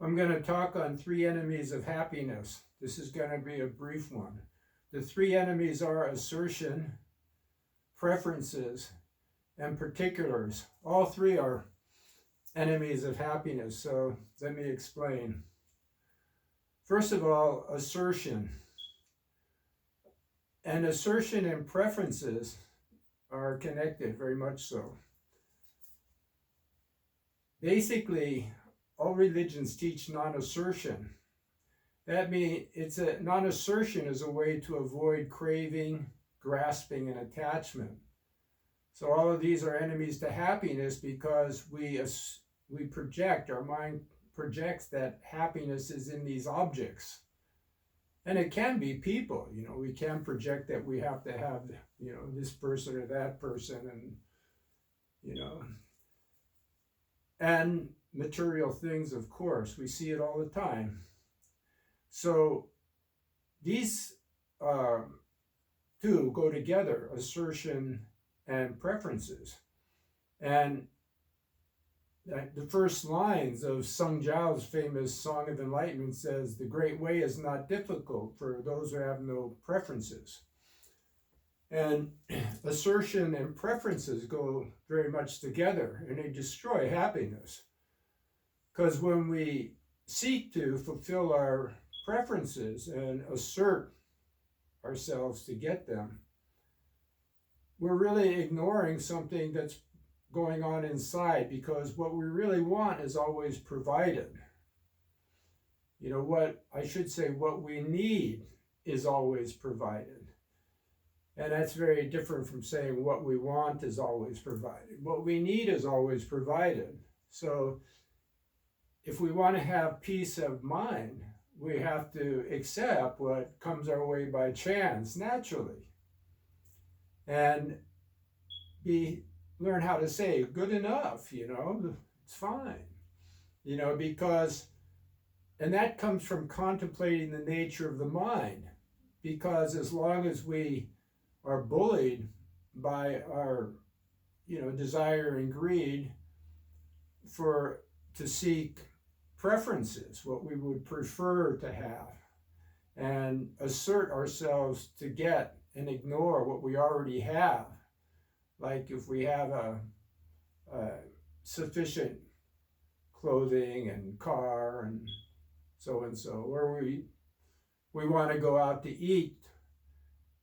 I'm going to talk on 3 enemies of happiness. This is going to be a brief one. The 3 enemies are assertion, preferences, and particulars. All 3 are enemies of happiness, so let me explain. First of all, assertion. And assertion and preferences are connected, very much so. Basically, all religions teach non-assertion. That means non-assertion is a way to avoid craving, grasping, and attachment. So all of these are enemies to happiness because we project, our mind projects that happiness is in these objects. And it can be people, we can project that we have to have, this person or that person and material things, of course. We see it all the time. So these 2 go together, assertion and preferences. And the first lines of Sung Jiao's famous Song of Enlightenment says, "The great way is not difficult for those who have no preferences." And assertion and preferences go very much together, and they destroy happiness. Because when we seek to fulfill our preferences and assert ourselves to get them, we're really ignoring something that's going on inside, because what we really want is always provided. What we need is always provided. And that's very different from saying what we want is always provided. What we need is always provided. So if we want to have peace of mind, we have to accept what comes our way by chance, naturally. And learn how to say, good enough, it's fine. Because, and that comes from contemplating the nature of the mind. Because as long as we are bullied by our, desire and greed to seek preferences, what we would prefer to have, and assert ourselves to get and ignore what we already have. Like if we have a sufficient clothing and car and so, or we want to go out to eat,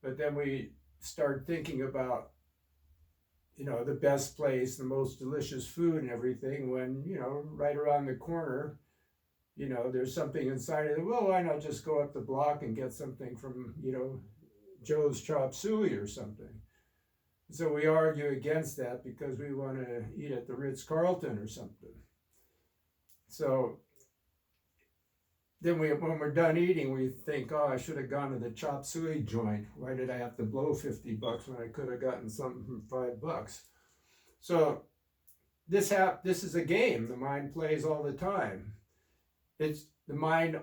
but then we start thinking about, the best place, the most delicious food and everything, when, right around the corner, there's something inside of it. Well, why not just go up the block and get something from, Joe's Chop Suey or something? So we argue against that because we want to eat at the Ritz-Carlton or something. So then when we're done eating, we think, oh, I should have gone to the Chop Suey joint. Why did I have to blow $50 when I could have gotten something for $5? So this is a game the mind plays all the time. It's the mind,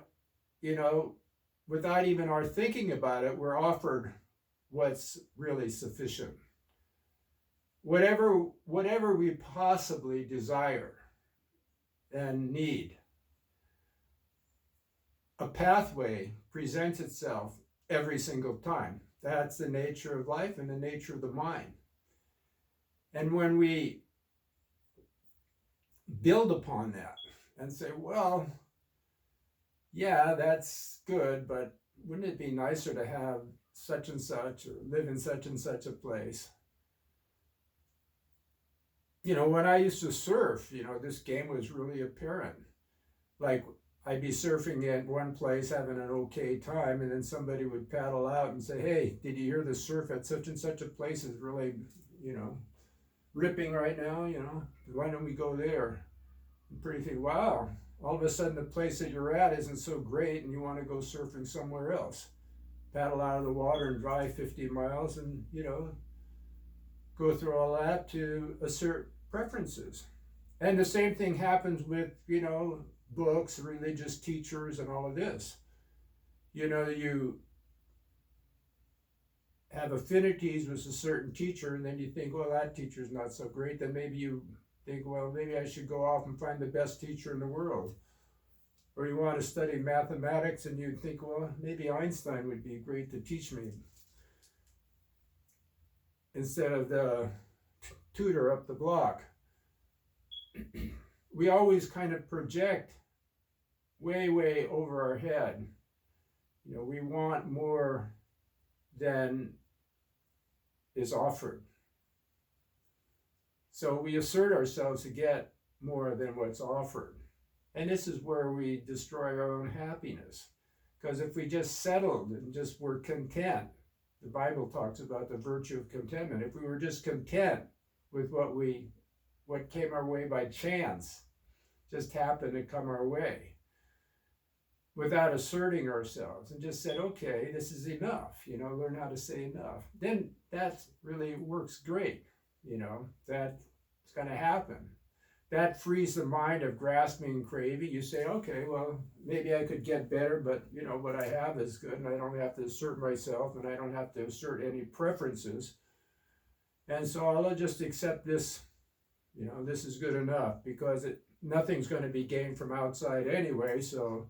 without even our thinking about it, we're offered what's really sufficient. Whatever we possibly desire and need, a pathway presents itself every single time. That's the nature of life and the nature of the mind. And when we build upon that and say, well, yeah, that's good, but wouldn't it be nicer to have such and such, or live in such and such a place? When I used to surf, this game was really apparent. Like, I'd be surfing at one place, having an okay time, and then somebody would paddle out and say, hey, did you hear the surf at such and such a place is really, ripping right now, why don't we go there? I'm pretty think, wow, all of a sudden the place that you're at isn't so great and you want to go surfing somewhere else. Paddle out of the water and drive 50 miles and, go through all that to assert preferences. And the same thing happens with, books, religious teachers, and all of this. You have affinities with a certain teacher, and then you think, well, that teacher's not so great. Then maybe you think, well, maybe I should go off and find the best teacher in the world. Or you want to study mathematics and you think, well, maybe Einstein would be great to teach me instead of the tutor up the block. We always kind of project way, way over our head. We want more than is offered. So we assert ourselves to get more than what's offered. And this is where we destroy our own happiness. Because if we just settled and just were content, the Bible talks about the virtue of contentment. If we were just content with what came our way by chance, just happened to come our way, without asserting ourselves, and just said, okay, this is enough, learn how to say enough, then that really works great. That's going to happen. That frees the mind of grasping and craving. You say, okay, well, maybe I could get better, but what I have is good, and I don't have to assert myself, and I don't have to assert any preferences. And so I'll just accept this, this is good enough, because nothing's going to be gained from outside anyway. So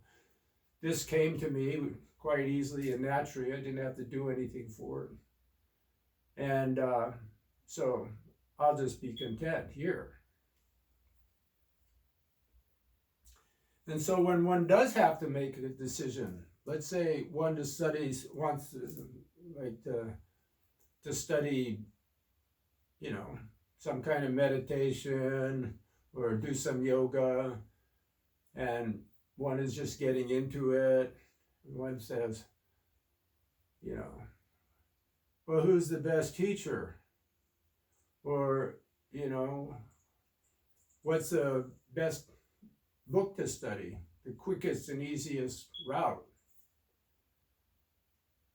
this came to me quite easily and naturally. I didn't have to do anything for it. And so I'll just be content here. And so when one does have to make a decision, let's say one wants to study, some kind of meditation or do some yoga, and one is just getting into it. One says, well, who's the best teacher? Or, what's the best book to study? The quickest and easiest route.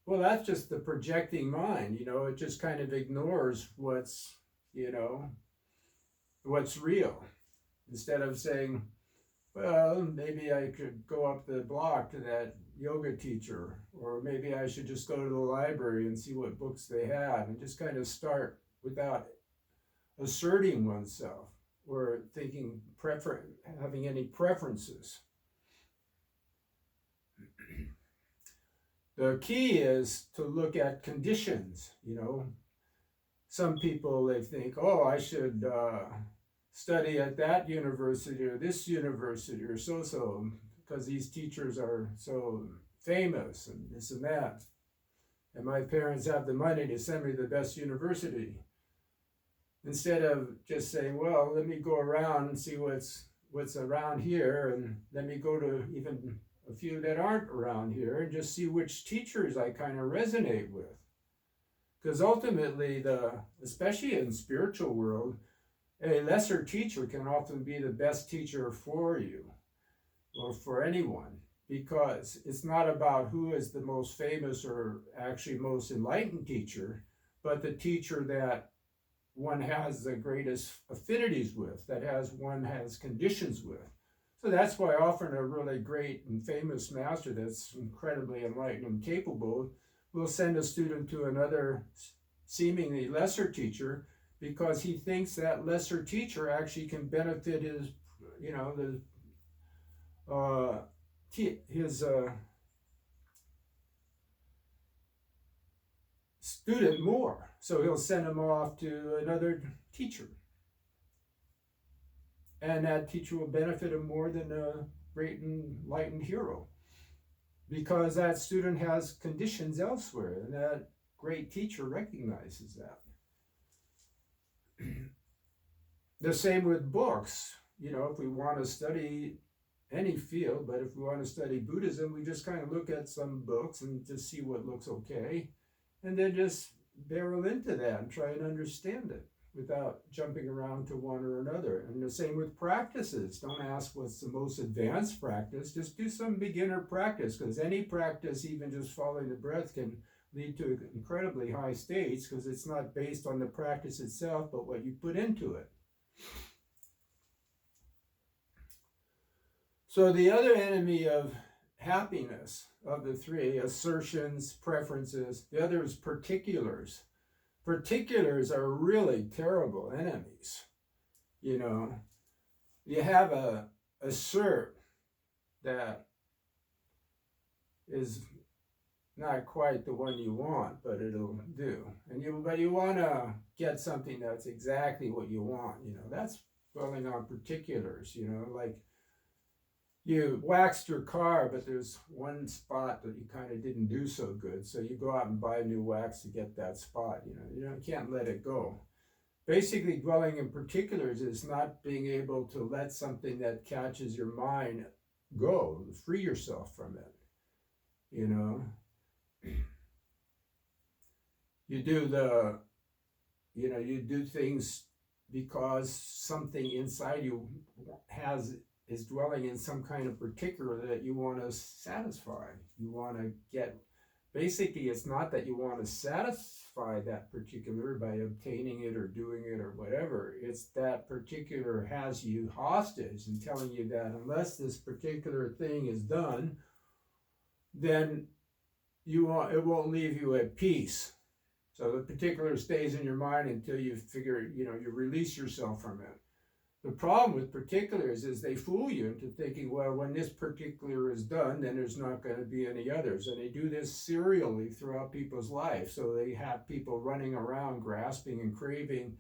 Well, that's just the projecting mind, it just kind of ignores what's real. Instead of saying, well, maybe I could go up the block to that yoga teacher, or maybe I should just go to the library and see what books they have, and just kind of start without asserting oneself or having any preferences. The key is to look at conditions. Some people, they think, oh, I should study at that university or this university or so, because these teachers are so famous and this and that. And my parents have the money to send me to the best university. Instead of just saying, well, let me go around and see what's around here, and let me go to even a few that aren't around here and just see which teachers I kind of resonate with. Because ultimately, especially in spiritual world, a lesser teacher can often be the best teacher for you or for anyone, because it's not about who is the most famous or actually most enlightened teacher, but the teacher that one has the greatest affinities with, one has conditions with. So that's why often a really great and famous master that's incredibly enlightened and capable will send a student to another seemingly lesser teacher, because he thinks that lesser teacher actually can benefit his student more. So he'll send him off to another teacher. And that teacher will benefit him more than a great enlightened hero, because that student has conditions elsewhere, and that great teacher recognizes that. The same with books. If we want to study any field, but if we want to study Buddhism, we just kind of look at some books and just see what looks okay, and then just barrel into that and try and understand it without jumping around to one or another. And the same with practices. Don't ask what's the most advanced practice. Just do some beginner practice, because any practice, even just following the breath, can lead to incredibly high states, because it's not based on the practice itself, but what you put into it. So the other enemy of happiness of the three, assertions, preferences, the other is particulars. Particulars are really terrible enemies. You have a assert, that is not quite the one you want, but it'll do. But you want to get something that's exactly what you want. That's dwelling on particulars. Like you waxed your car, but there's one spot that you kind of didn't do so good, so you go out and buy new wax to get that spot. You can't let it go. Basically, dwelling in particulars is not being able to let something that catches your mind go, free yourself from it. You do things because something inside you is dwelling in some kind of particular that you want to satisfy. You want to get. Basically, it's not that you want to satisfy that particular by obtaining it or doing it or whatever. It's that particular has you hostage and telling you that unless this particular thing is done, then it won't leave you at peace. So the particular stays in your mind until you figure, you release yourself from it. The problem with particulars is they fool you into thinking, well, when this particular is done, then there's not going to be any others. And they do this serially throughout people's life. So they have people running around grasping and craving,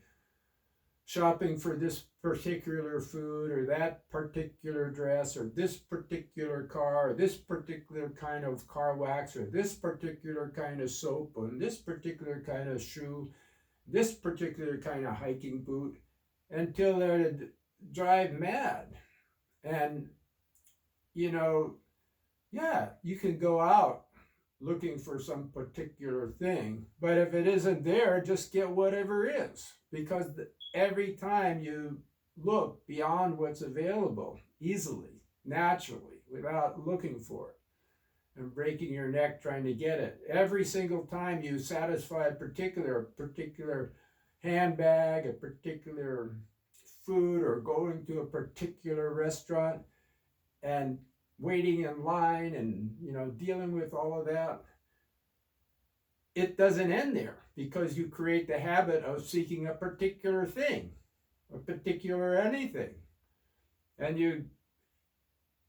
shopping for this particular food or that particular dress or this particular car or this particular kind of car wax or this particular kind of soap and this particular kind of shoe, this particular kind of hiking boot, until they're drive mad. And, you can go out looking for some particular thing, but if it isn't there, just get whatever is. Because every time you look beyond what's available, easily, naturally, without looking for it, and breaking your neck trying to get it, every single time you satisfy a particular handbag, a particular food, or going to a particular restaurant and waiting in line and dealing with all of that, it doesn't end there, because you create the habit of seeking a particular thing, a particular anything, and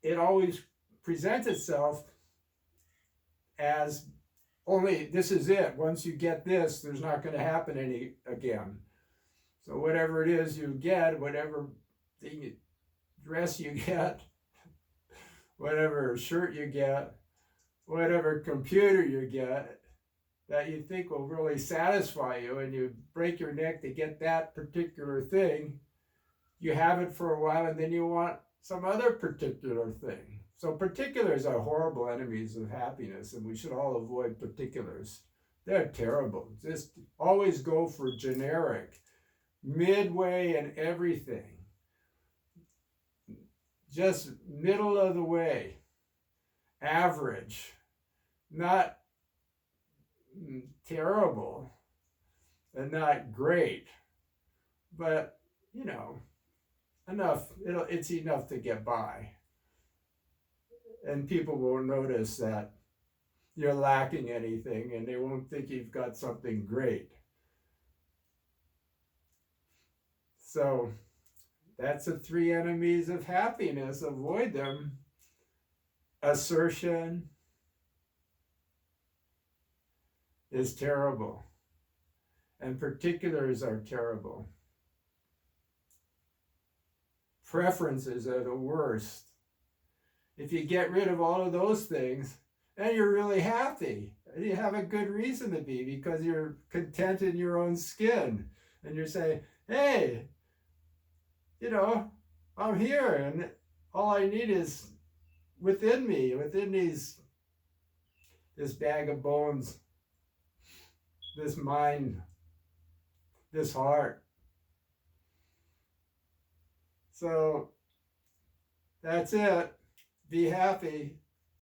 it always presents itself as only this is it. Once you get this, there's not going to happen any again. So whatever it is you get, whatever dress you get, whatever shirt you get, whatever computer you get that you think will really satisfy you, and you break your neck to get that particular thing, you have it for a while and then you want some other particular thing. So particulars are horrible enemies of happiness, and we should all avoid particulars. They're terrible. Just always go for generic, midway in everything. Just middle of the way, average, not terrible and not great, but enough. It's enough to get by, and people won't notice that you're lacking anything, and they won't think you've got something great. So that's the 3 enemies of happiness. Avoid them. Assertion is terrible, and particulars are terrible. Preferences are the worst. If you get rid of all of those things, then you're really happy. And you have a good reason to be, because you're content in your own skin. And you're saying, hey, I'm here, and all I need is within me, this bag of bones, this mind, this heart. So that's it. Be happy.